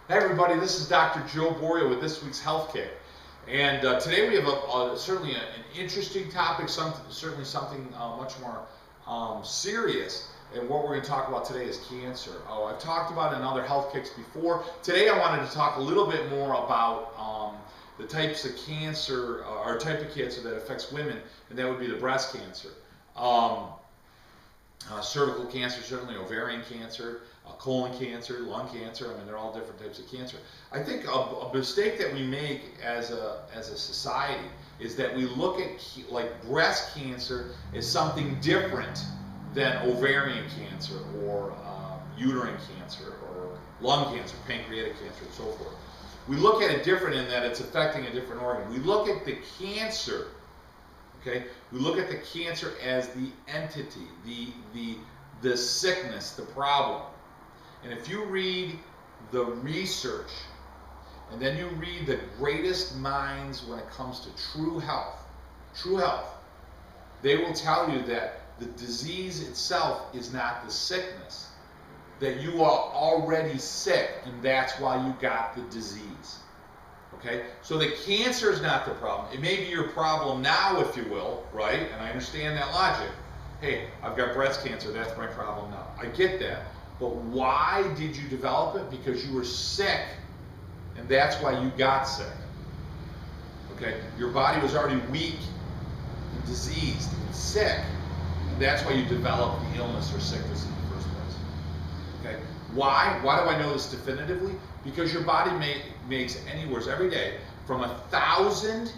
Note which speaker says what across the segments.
Speaker 1: Hey everybody, this is Dr. Joe Borio with this week's Health Kick. And today we have certainly an interesting topic, certainly something much more serious. And what we're going to talk about today is cancer. I've talked about it in other Health Kicks before. Today I wanted to talk a little bit more about the types of cancer, or type of cancer that affects women, and that would be the breast cancer. Cervical cancer, certainly ovarian cancer, colon cancer, lung cancer. I mean, they're all different types of cancer. I think a mistake that we make as a society is that we look at like breast cancer as something different than ovarian cancer or uterine cancer or lung cancer, pancreatic cancer, and so forth. We look at it different in that it's affecting a different organ. We look at the cancer. Okay, we look at the cancer as the entity, the sickness, the problem. And if you read the research, and then you read the greatest minds when it comes to true health, they will tell you that the disease itself is not the sickness, that you are already sick, and that's why you got the disease. Okay, so the cancer is not the problem. It may be your problem now, if you will, right? And I understand that logic. Hey, I've got breast cancer, that's my problem now. I get that. But why did you develop it? Because you were sick, and that's why you got sick. Okay, your body was already weak and diseased and sick, and that's why you developed the illness or sickness in the first place. Okay, why? Why do I know this definitively? Because your body makes anywhere every day from 1,000,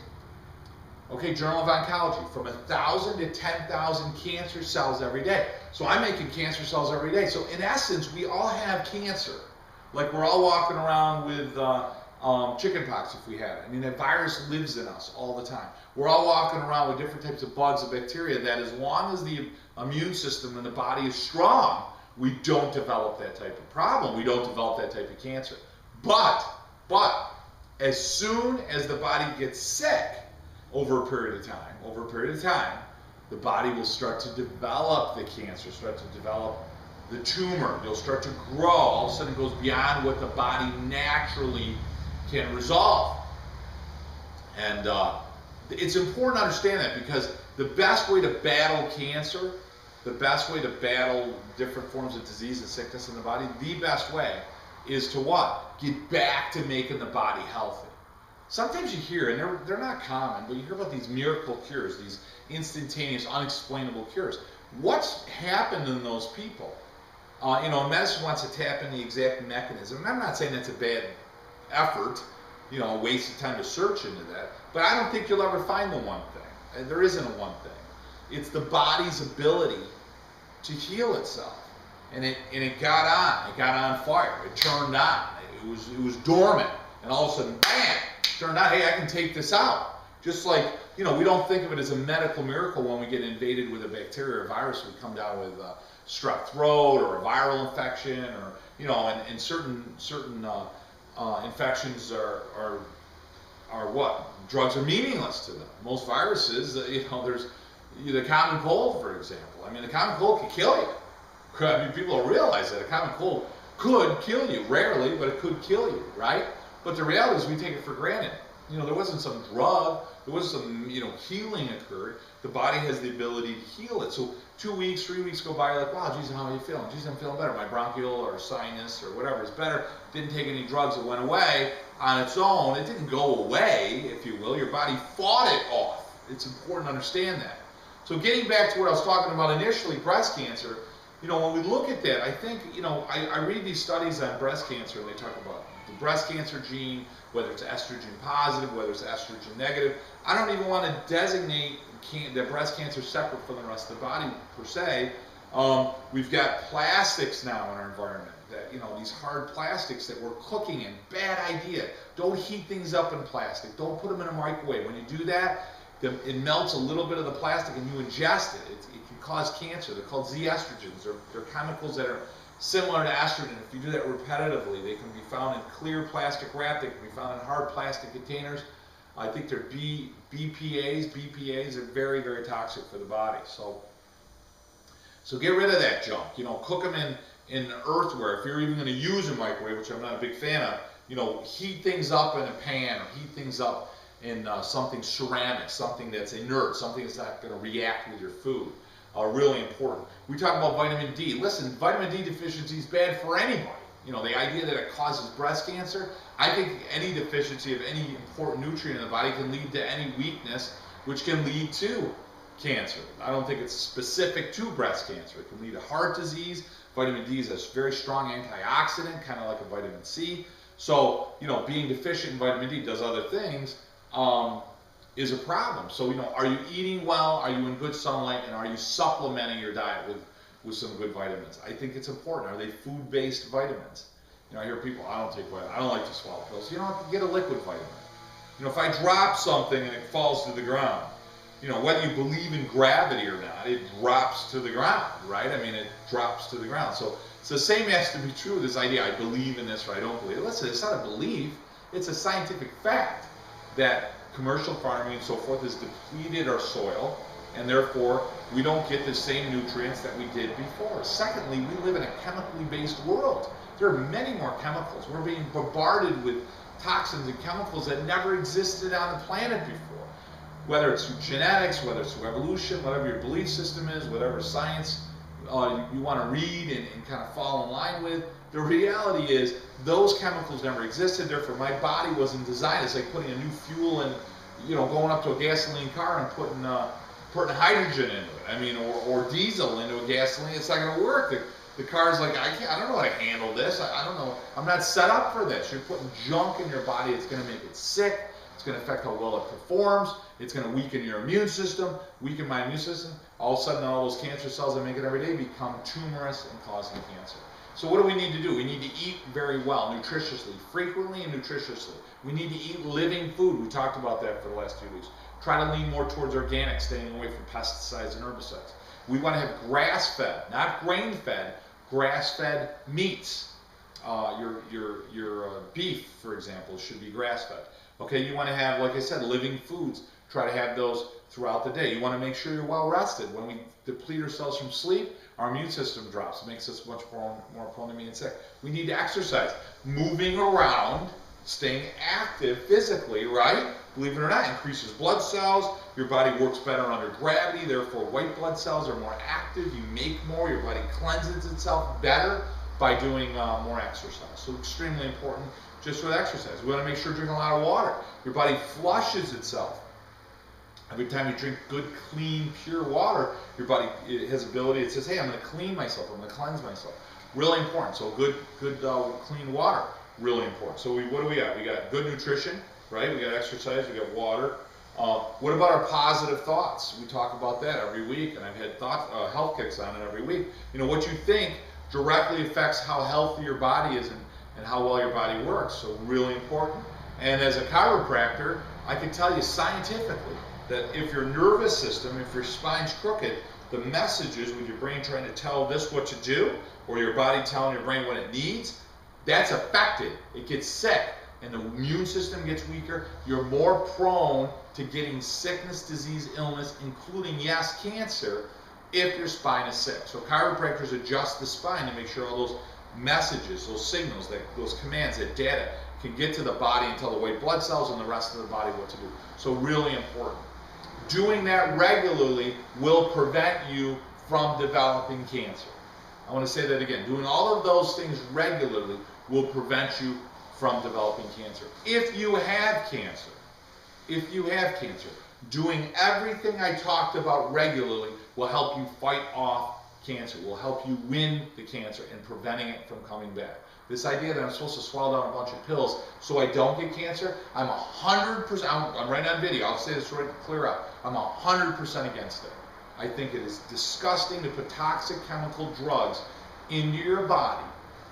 Speaker 1: okay, Journal of Oncology, from 1,000 to 10,000 cancer cells every day. So I'm making cancer cells every day. So in essence, we all have cancer. Like we're all walking around with chickenpox if we have it. I mean, that virus lives in us all the time. We're all walking around with different types of bugs and bacteria that as long as the immune system in the body is strong, we don't develop that type of problem. We don't develop that type of cancer. But as soon as the body gets sick over a period of time, the body will start to develop the cancer, start to develop the tumor. You'll start to grow. All of a sudden it goes beyond what the body naturally can resolve. And it's important to understand that, because the best way to battle cancer, the best way to battle different forms of disease and sickness in the body, the best way is to what? Get back to making the body healthy. Sometimes you hear, and they're not common, but you hear about these miracle cures, these instantaneous, unexplainable cures. What's happened in those people? Medicine wants to tap in the exact mechanism. And I'm not saying that's a bad effort, a waste of time to search into that, but I don't think you'll ever find the one thing. There isn't a one thing. It's the body's ability to heal itself. And it got on fire. It turned on. It was dormant, and all of a sudden, bam, turned on. Hey, I can take this out. Just like, we don't think of it as a medical miracle when we get invaded with a bacteria or virus. We come down with strep throat or a viral infection, or and certain infections are what? Drugs are meaningless to them. Most viruses, there's the common cold, for example. I mean, the common cold can kill you. I mean, people don't realize that a common cold could kill you. Rarely, but it could kill you, right? But the reality is we take it for granted. There wasn't some drug, there wasn't some, healing occurred. The body has the ability to heal it. So 2 weeks, 3 weeks go by, you're like, wow, geez, how are you feeling? Geez, I'm feeling better. My bronchial or sinus or whatever is better. Didn't take any drugs. It went away on its own. It didn't go away, if you will. Your body fought it off. It's important to understand that. So getting back to what I was talking about initially, breast cancer, when we look at that, I think, I read these studies on breast cancer, and they talk about the breast cancer gene, whether it's estrogen positive, whether it's estrogen negative. I don't even want to designate the breast cancer separate from the rest of the body, per se. We've got plastics now in our environment, that, these hard plastics that we're cooking in. Bad idea. Don't heat things up in plastic. Don't put them in a microwave. When you do that, it melts a little bit of the plastic and you ingest it. It can cause cancer. They're called Z-estrogens. They're chemicals that are similar to estrogen. If you do that repetitively, they can be found in clear plastic wrap. They can be found in hard plastic containers. I think they're BPAs. BPAs are very, very toxic for the body. So get rid of that junk. Cook them in earthware. If you're even going to use a microwave, which I'm not a big fan of, you know, heat things up in a pan or heat things up in something ceramic, something that's inert, something that's not going to react with your food. Really important. We talk about vitamin D. Listen, vitamin D deficiency is bad for anybody. You know, the idea that it causes breast cancer, I think any deficiency of any important nutrient in the body can lead to any weakness, which can lead to cancer. I don't think it's specific to breast cancer. It can lead to heart disease. Vitamin D is a very strong antioxidant, kind of like a vitamin C. So, you know, being deficient in vitamin D does other things, is a problem. So, you know, are you eating well? Are you in good sunlight? And are you supplementing your diet with some good vitamins? I think it's important. Are they food-based vitamins? You know, I hear people, I don't take vitamins. I don't like to swallow pills. You don't have to get a liquid vitamin. You know, if I drop something and it falls to the ground, you know, whether you believe in gravity or not, it drops to the ground, right? I mean, it drops to the ground. So it's the same has to be true of this idea. I believe in this or I don't believe it. Listen, it's not a belief. It's a scientific fact that commercial farming and so forth has depleted our soil, and therefore we don't get the same nutrients that we did before. Secondly, we live in a chemically based world. There are many more chemicals. We're being bombarded with toxins and chemicals that never existed on the planet before. Whether it's through genetics, whether it's through evolution, whatever your belief system is, whatever science you want to read and kind of fall in line with, the reality is those chemicals never existed. Therefore, my body wasn't designed. It's like putting a new fuel in, you know, going up to a gasoline car and putting hydrogen into it. I mean, or diesel into a gasoline. It's not going to work. The car's like, I don't know how to handle this. I don't know. I'm not set up for this. You're putting junk in your body. It's going to make it sick. It's going to affect how well it performs. It's going to weaken your immune system, weaken my immune system. All of a sudden, all those cancer cells that make it every day become tumorous and causing cancer. So what do we need to do? We need to eat very well, nutritiously, frequently and nutritiously. We need to eat living food. We talked about that for the last 2 weeks. Try to lean more towards organic, staying away from pesticides and herbicides. We want to have grass-fed, not grain-fed, grass-fed meats. Your beef, for example, should be grass-fed. Okay, you want to have, like I said, living foods. Try to have those throughout the day. You want to make sure you're well rested. When we deplete ourselves from sleep, our immune system drops. It makes us much more prone to being sick. We need to exercise. Moving around, staying active physically, right? Believe it or not, increases blood cells. Your body works better under gravity. Therefore, white blood cells are more active. You make more. Your body cleanses itself better by doing more exercise. So extremely important just with exercise. We want to make sure you're drinking a lot of water. Your body flushes itself. Every time you drink good, clean, pure water, your body has ability. It says, hey, I'm going to clean myself. I'm going to cleanse myself. Really important. So good, clean water. Really important. So what do we got? We got good nutrition, right? We got exercise. We got water. What about our positive thoughts? We talk about that every week, and I've had health kicks on it every week. You know, what you think directly affects how healthy your body is and how well your body works. So really important. And as a chiropractor, I can tell you scientifically that if your nervous system, if your spine's crooked, the messages with your brain trying to tell this what to do, or your body telling your brain what it needs, that's affected. It gets sick, and the immune system gets weaker. You're more prone to getting sickness, disease, illness, including, yes, cancer, if your spine is sick. So chiropractors adjust the spine to make sure all those messages, those signals, those commands, that data can get to the body and tell the white blood cells and the rest of the body what to do. So really important. Doing that regularly will prevent you from developing cancer. I want to say that again. Doing all of those things regularly will prevent you from developing cancer. If you have cancer, doing everything I talked about regularly will help you fight off cancer, will help you win the cancer and preventing it from coming back. This idea that I'm supposed to swallow down a bunch of pills so I don't get cancer, I'm 100%, I'm right on video, I'll say this right clear up, I'm 100% against it. I think it is disgusting to put toxic chemical drugs into your body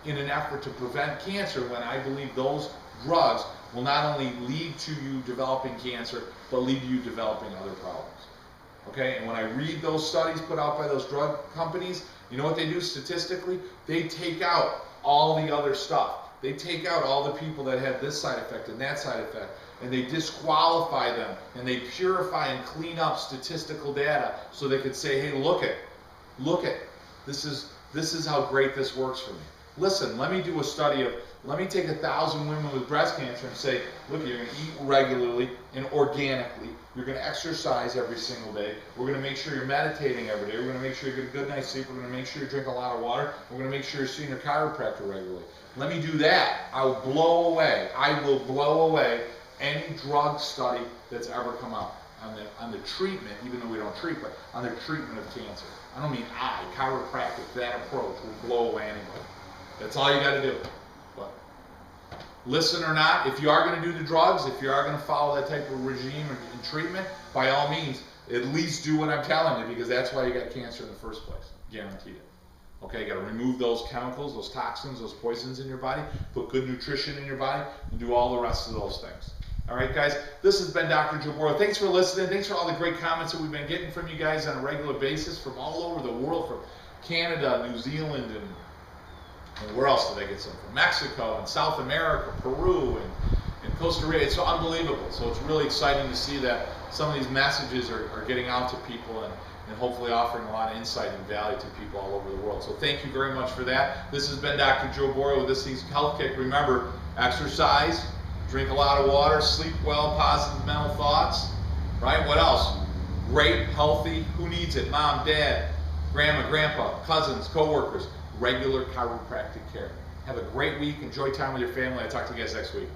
Speaker 1: in an effort to prevent cancer when I believe those drugs will not only lead to you developing cancer, but lead to you developing other problems. Okay, and when I read those studies put out by those drug companies, you know what they do statistically? They take out all the other stuff. They take out all the people that had this side effect and that side effect, and they disqualify them, and they purify and clean up statistical data so they could say, hey, look it, this is how great this works for me. Listen, let me do a study of Let me take 1,000 women with breast cancer and say, look, you're going to eat regularly and organically. You're going to exercise every single day. We're going to make sure you're meditating every day. We're going to make sure you get a good night's sleep. We're going to make sure you drink a lot of water. We're going to make sure you're seeing your chiropractor regularly. Let me do that. I will blow away any drug study that's ever come out on the treatment, even though we don't treat, but on the treatment of cancer. I don't mean chiropractic, that approach will blow away anybody. That's all you got to do. But listen or not, if you are going to do the drugs, if you are going to follow that type of regime and treatment, by all means, at least do what I'm telling you, because that's why you got cancer in the first place. Guaranteed it. Okay, you got to remove those chemicals, those toxins, those poisons in your body, put good nutrition in your body, and do all the rest of those things. All right, guys, this has been Dr. Joe Borio. Thanks for listening. Thanks for all the great comments that we've been getting from you guys on a regular basis from all over the world, from Canada, New Zealand, and where else did I get some? From Mexico and South America, Peru, and Costa Rica. It's unbelievable. So it's really exciting to see that some of these messages are getting out to people and hopefully offering a lot of insight and value to people all over the world. So thank you very much for that. This has been Dr. Joe Borio with This Week's Health Kick. Remember, exercise, drink a lot of water, sleep well, positive mental thoughts, right? What else? Great, healthy, who needs it? Mom, dad, grandma, grandpa, cousins, co-workers, regular chiropractic care. Have a great week. Enjoy time with your family. I'll talk to you guys next week.